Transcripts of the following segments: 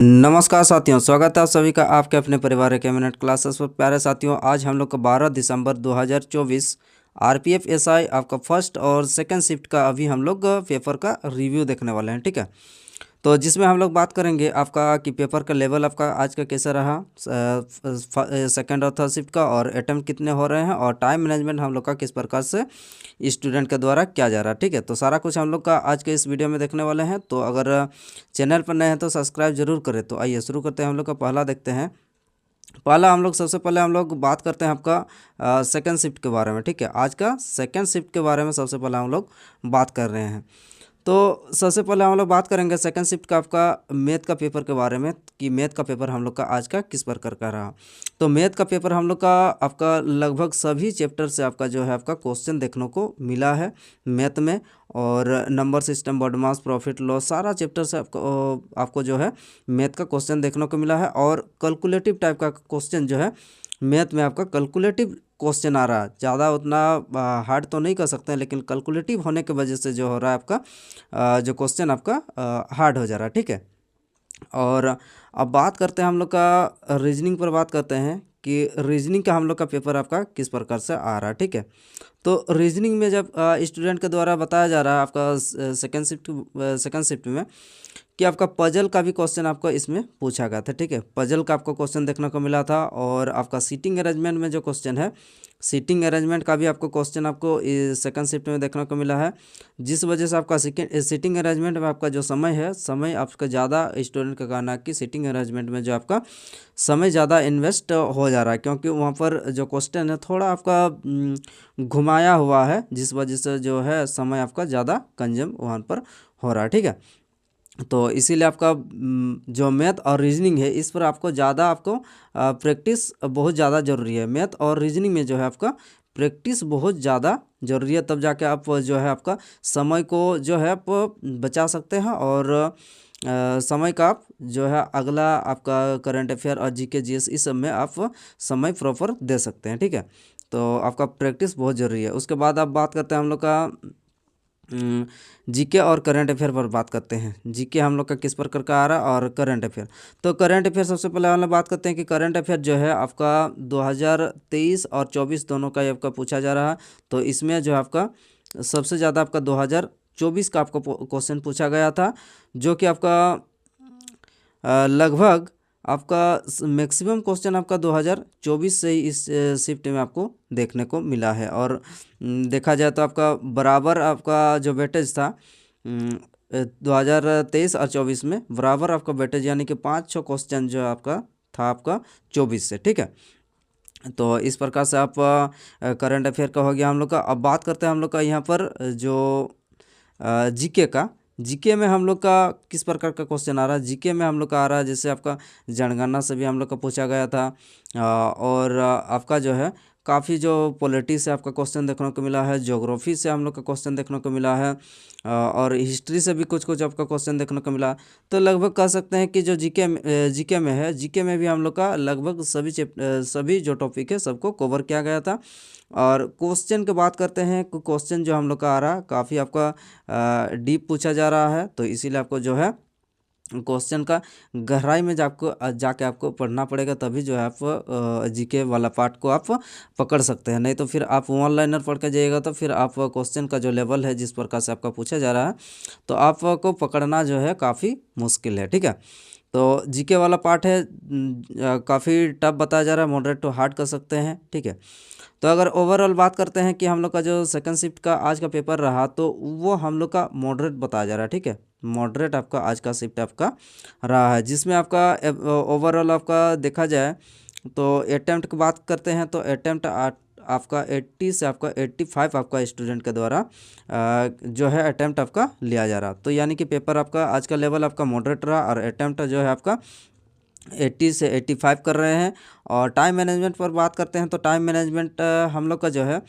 नमस्कार साथियों, स्वागत है आप सभी का आपके अपने परिवार के मिनट क्लासेस पर। प्यारे साथियों, आज हम लोग का 12 दिसंबर 2024 आरपीएफ एसआई आपका फर्स्ट और सेकंड शिफ्ट का अभी हम लोग पेपर का रिव्यू देखने वाले हैं। ठीक है, तो जिसमें हम लोग बात करेंगे आपका कि पेपर का लेवल आपका आज का कैसा रहा, सेकंड और थर्ड शिफ्ट का, और अटेम्प्ट कितने हो रहे हैं, और टाइम मैनेजमेंट हम लोग का किस प्रकार से स्टूडेंट के द्वारा किया जा रहा है। ठीक है, तो सारा कुछ हम लोग का आज के इस वीडियो में देखने वाले हैं। तो अगर चैनल पर नए हैं तो सब्सक्राइब जरूर करें। तो आइए शुरू करते हैं। हम लोग का पहला देखते हैं। पहला हम लोग सबसे पहले हम लोग बात करते हैं आपका सेकंड शिफ्ट के बारे में। ठीक है, आज का सेकंड शिफ्ट के बारे में सबसे पहले हम लोग बात कर रहे हैं। तो सबसे पहले हम लोग बात करेंगे सेकंड शिफ्ट का आपका मैथ का पेपर के बारे में कि मैथ का पेपर हम लोग का आज का किस प्रकार का रहा। तो मैथ का पेपर हम लोग का आपका लगभग सभी चैप्टर से आपका जो है आपका क्वेश्चन देखने को मिला है मैथ में, और number system, body mass, profit loss, सारा चैप्टर से आपको जो है मैथ का क्वेश्चन देखने को मिला है। और कैलकुलेटिव टाइप का क्वेश्चन जो है मैथ में आपका कैलकुलेटिव क्वेश्चन आ रहा है। ज़्यादा उतना हार्ड तो नहीं कर सकते हैं, लेकिन कैलकुलेटिव होने की वजह से जो हो रहा है आपका जो क्वेश्चन आपका हार्ड हो जा रहा है। ठीक है, और अब बात करते हैं हम लोग का रीजनिंग पर। बात करते हैं कि रीजनिंग का हम लोग का पेपर आपका किस प्रकार से आ रहा है। ठीक है, तो रीजनिंग में जब स्टूडेंट के द्वारा बताया जा रहा है आपका सेकंड शिफ्ट में कि आपका पजल का भी क्वेश्चन आपको इसमें पूछा गया था। ठीक है, पजल का आपको क्वेश्चन देखने को मिला था, और आपका सीटिंग अरेंजमेंट में जो क्वेश्चन है, सीटिंग अरेंजमेंट का भी आपको क्वेश्चन आपको सेकंड शिफ्ट में देखने को मिला है। जिस वजह से आपका सीटिंग अरेंजमेंट में आपका जो समय है, समय आपका ज़्यादा स्टूडेंट का कहना है कि सीटिंग अरेंजमेंट में जो आपका समय ज़्यादा इन्वेस्ट हो जा रहा है, क्योंकि वहाँ पर जो क्वेश्चन है थोड़ा आपका घुमाया हुआ है, जिस वजह से जो है समय आपका ज़्यादा कंज्यूम वहाँ पर हो रहा है। ठीक है, तो इसीलिए आपका जो मैथ और रीजनिंग है इस पर आपको ज़्यादा आपको प्रैक्टिस बहुत ज़्यादा ज़रूरी है। मैथ और रीजनिंग में जो है आपका प्रैक्टिस बहुत ज़्यादा ज़रूरी है, तब जाके आप जो है आपका समय को जो है आप बचा सकते हैं, और समय का आप जो है अगला आपका करंट अफेयर और जीके जीएस इस सब में आप समय प्रॉपर दे सकते हैं। ठीक है, तो आपका प्रैक्टिस बहुत ज़रूरी है। उसके बाद आप बात करते हैं हम लोग का जीके और करंट अफेयर पर बात करते हैं। जीके हम लोग का किस प्रकार का आ रहा है, और करंट अफेयर। तो करंट अफेयर सबसे पहले हम लोग बात करते हैं कि करंट अफेयर जो है आपका 2023 और 24 दोनों का ही आपका पूछा जा रहा है। तो इसमें जो है आपका सबसे ज़्यादा आपका 2024 का आपको क्वेश्चन पूछा गया था, जो कि आपका लगभग आपका मैक्सिमम क्वेश्चन आपका 2024 से ही इस शिफ्ट में आपको देखने को मिला है। और देखा जाए तो आपका बराबर आपका जो वेटेज था 2023 और 24 में बराबर आपका वेटेज, यानी कि 5-6 क्वेश्चन जो आपका था आपका 24 से। ठीक है, तो इस प्रकार से आप करंट अफेयर का हो गया हम लोग का। अब बात करते हैं हम लोग का यहाँ पर जो जीके का। जीके में हम लोग का किस प्रकार का क्वेश्चन आ रहा है। जीके में हम लोग का आ रहा है जैसे आपका जनगणना से भी हम लोग का पूछा गया था, और आपका जो है काफ़ी जो पॉलिटी से आपका क्वेश्चन देखने को मिला है, ज्योग्राफी से हम लोग का क्वेश्चन देखने को मिला है, और हिस्ट्री से भी कुछ कुछ आपका क्वेश्चन देखने को मिला। तो लगभग कह सकते हैं कि जो जीके में है, जीके में भी हम लोग का लगभग सभी जो टॉपिक है सबको कवर किया गया था। और क्वेश्चन की बात करते हैं, क्वेश्चन जो हम लोग का आ रहा है काफ़ी आपका डीप पूछा जा रहा है, तो इसीलिए आपको जो है क्वेश्चन का गहराई में जाके आपको पढ़ना पड़ेगा, तभी जो है आप जीके वाला पार्ट को आप पकड़ सकते हैं। नहीं तो फिर आप ऑनलाइनर पढ़ के जाइएगा तो फिर आप क्वेश्चन का जो लेवल है जिस प्रकार से आपका पूछा जा रहा है, तो आपको पकड़ना जो है काफ़ी मुश्किल है। ठीक है, तो जीके वाला पार्ट है काफ़ी टफ बताया जा रहा है, मॉडरेट टू हार्ड कर सकते हैं। ठीक है, तो अगर ओवरऑल बात करते हैं कि हम लोग का जो सेकंड शिफ्ट का आज का पेपर रहा, तो वो हम लोग का मॉडरेट बताया जा रहा है। ठीक है, मॉडरेट आपका आज का शिफ्ट आपका रहा है, जिसमें आपका ओवरऑल आपका देखा जाए तो अटेम्प्ट की बात करते हैं तो अटेम्प्ट आपका 80 से आपका 85 आपका स्टूडेंट के द्वारा जो है अटेम्प्ट आपका लिया जा रहा। तो यानी कि पेपर आपका आज का लेवल आपका मॉडरेट रहा, और अटेम्प्ट जो है आपका 80 से 85 कर रहे हैं। और टाइम मैनेजमेंट पर बात करते हैं तो टाइम मैनेजमेंट हम लोग का जो है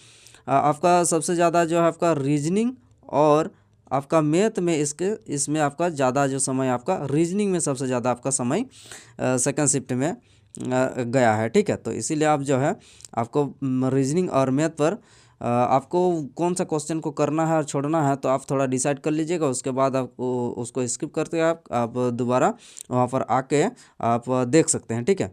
आपका सबसे ज़्यादा जो है आपका रीजनिंग और आपका मैथ में इसमें आपका ज़्यादा जो समय आपका रीजनिंग में सबसे ज़्यादा आपका समय सेकंड शिफ्ट में गया है। ठीक है, तो इसीलिए आप जो है आपको रीजनिंग और मैथ पर आपको कौन सा क्वेश्चन को करना है और छोड़ना है तो आप थोड़ा डिसाइड कर लीजिएगा। उसके बाद आप उसको स्किप करते आप दोबारा वहाँ पर आके आप देख सकते हैं, ठीक है।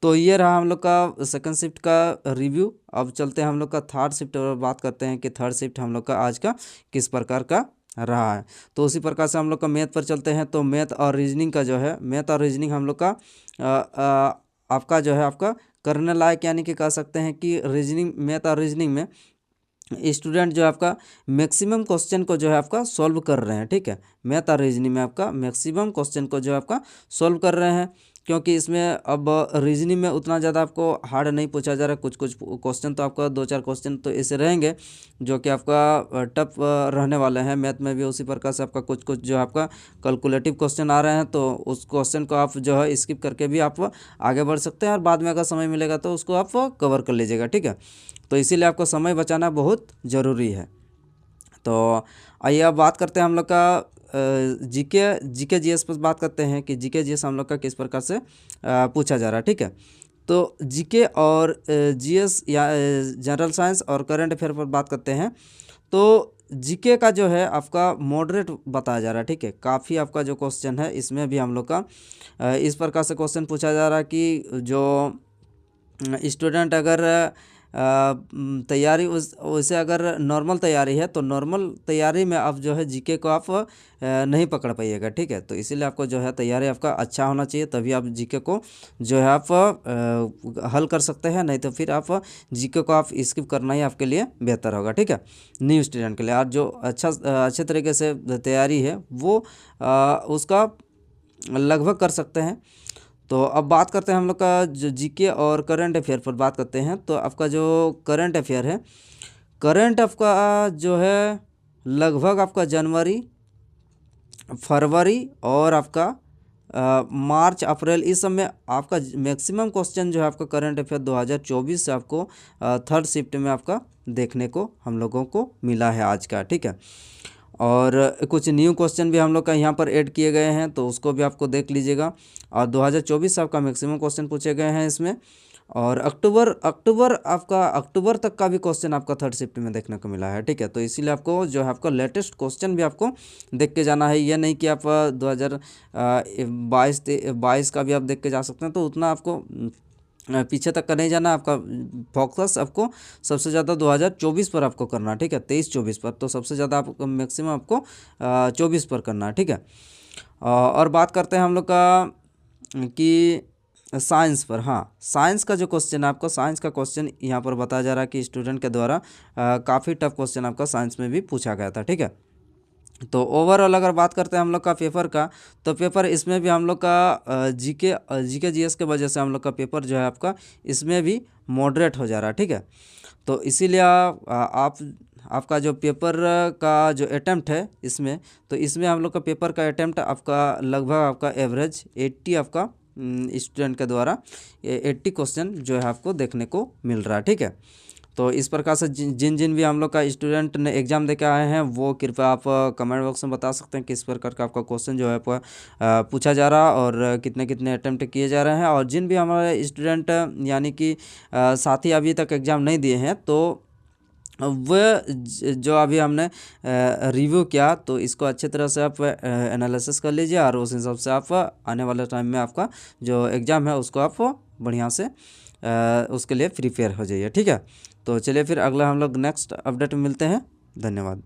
तो ये रहा हम लोग का सेकंड शिफ्ट का रिव्यू। अब चलते हैं हम लोग का थर्ड शिफ्ट और बात करते हैं कि थर्ड शिफ्ट हम लोग का आज का किस प्रकार का रहा है। तो उसी प्रकार से हम लोग का मैथ पर चलते हैं। तो मैथ और रीजनिंग का जो है, मैथ और रीजनिंग हम लोग का आपका जो है आपका करने लायक, यानी कि कह सकते हैं कि रीजनिंग, मैथ और रीजनिंग में स्टूडेंट जो है आपका मैक्सिमम क्वेश्चन को जो है आपका सॉल्व कर रहे हैं, ठीक है। मैथ और रीजनिंग में आपका मैक्सिमम क्वेश्चन को जो है आपका सॉल्व कर रहे हैं, क्योंकि इसमें अब रीजनिंग में उतना ज़्यादा आपको हार्ड नहीं पूछा जा रहा है। कुछ कुछ क्वेश्चन तो आपका 2-4 क्वेश्चन तो ऐसे रहेंगे जो कि आपका टफ रहने वाले हैं। मैथ में भी उसी प्रकार से आपका कुछ कुछ जो आपका कैलकुलेटिव क्वेश्चन आ रहे हैं, तो उस क्वेश्चन को आप जो है स्किप करके भी आप आगे बढ़ सकते हैं और बाद में अगर समय मिलेगा तो उसको आप कवर कर लीजिएगा, ठीक है। तो इसीलिए आपको समय बचाना बहुत ज़रूरी है। तो आइए अब बात करते हैं हम लोग का जीके जीएस पर बात करते हैं कि जीके जीएस हम लोग का किस प्रकार से पूछा जा रहा है, ठीक है। तो जीके और जीएस या जनरल साइंस और करंट अफेयर पर बात करते हैं। तो जीके का जो है आपका मॉडरेट बताया जा रहा है, ठीक है। काफ़ी आपका जो क्वेश्चन है इसमें भी हम लोग का इस प्रकार से क्वेश्चन पूछा जा रहा है कि जो स्टूडेंट अगर तैयारी वैसे अगर नॉर्मल तैयारी है तो नॉर्मल तैयारी में आप जो है जीके को आप नहीं पकड़ पाइएगा, ठीक है। तो इसीलिए आपको जो है तैयारी आपका अच्छा होना चाहिए, तभी आप जीके को जो है आप हल कर सकते हैं। नहीं तो फिर आप जीके को आप स्किप करना ही आपके लिए बेहतर होगा, ठीक है, न्यू स्टूडेंट के लिए। और जो अच्छे तरीके से तैयारी है वो उसका लगभग कर सकते हैं। तो अब बात करते हैं हम लोग का जो जीके और करंट अफेयर पर बात करते हैं। तो आपका जो करंट अफेयर है, करंट आपका जो है लगभग आपका जनवरी, फरवरी और आपका मार्च, अप्रैल, इस सब में आपका मैक्सिमम क्वेश्चन जो है आपका करंट अफेयर 2024 से आपको थर्ड शिफ्ट में आपका देखने को हम लोगों को मिला है आज का, ठीक है। और कुछ न्यू क्वेश्चन भी हम लोग का यहाँ पर ऐड किए गए हैं, तो उसको भी आपको देख लीजिएगा। और 2024 से आपका मैक्सिमम क्वेश्चन पूछे गए हैं इसमें। और अक्टूबर तक का भी क्वेश्चन आपका थर्ड शिफ्ट में देखने को मिला है, ठीक है। तो इसीलिए आपको जो है आपका लेटेस्ट क्वेश्चन भी आपको देख के जाना है। ये नहीं कि आप 2022 का भी आप देख के जा सकते हैं, तो उतना आपको पीछे तक का नहीं जाना। आपका फोकस आपको सबसे ज़्यादा 2024 पर आपको करना है, ठीक है, 23-24 पर। तो सबसे ज़्यादा आपको मैक्सिमम आपको 24 पर करना है, ठीक है। और बात करते हैं हम लोग का कि साइंस पर। हाँ, साइंस का जो क्वेश्चन है आपका, साइंस का क्वेश्चन यहाँ पर बताया जा रहा है कि स्टूडेंट के द्वारा काफ़ी टफ क्वेश्चन आपका साइंस में भी पूछा गया था, ठीक है। तो ओवरऑल अगर बात करते हैं हम लोग का पेपर का, तो पेपर इसमें भी हम लोग का जीके जीएस के वजह से हम लोग का पेपर जो है आपका इसमें भी मॉडरेट हो जा रहा है, ठीक है। तो इसीलिए आपका जो पेपर का जो अटैम्प्ट है इसमें, तो इसमें हम लोग का पेपर का अटैम्प्ट आपका लगभग आपका एवरेज 80 आपका स्टूडेंट के द्वारा 80 क्वेश्चन जो है आपको देखने को मिल रहा है, ठीक है। तो इस प्रकार से जिन जिन भी हम लोग का स्टूडेंट ने एग्ज़ाम दे के आए हैं वो कृपया आप कमेंट बॉक्स में बता सकते हैं किस प्रकार का आपका क्वेश्चन जो है पूछा जा रहा और कितने कितने अटैम्प्ट किए जा रहे हैं। और जिन भी हमारे स्टूडेंट यानी कि साथी अभी तक एग्ज़ाम नहीं दिए हैं, तो वह जो अभी हमने रिव्यू किया, तो इसको अच्छे तरह से आप एनालिसिस कर लीजिए और उस हिसाब से आप आने वाले टाइम में आपका जो एग्ज़ाम है उसको आप बढ़िया से उसके लिए प्रिपेयर हो जाइए, ठीक है। तो चलिए फिर अगला हम लोग नेक्स्ट अपडेट में मिलते हैं। धन्यवाद।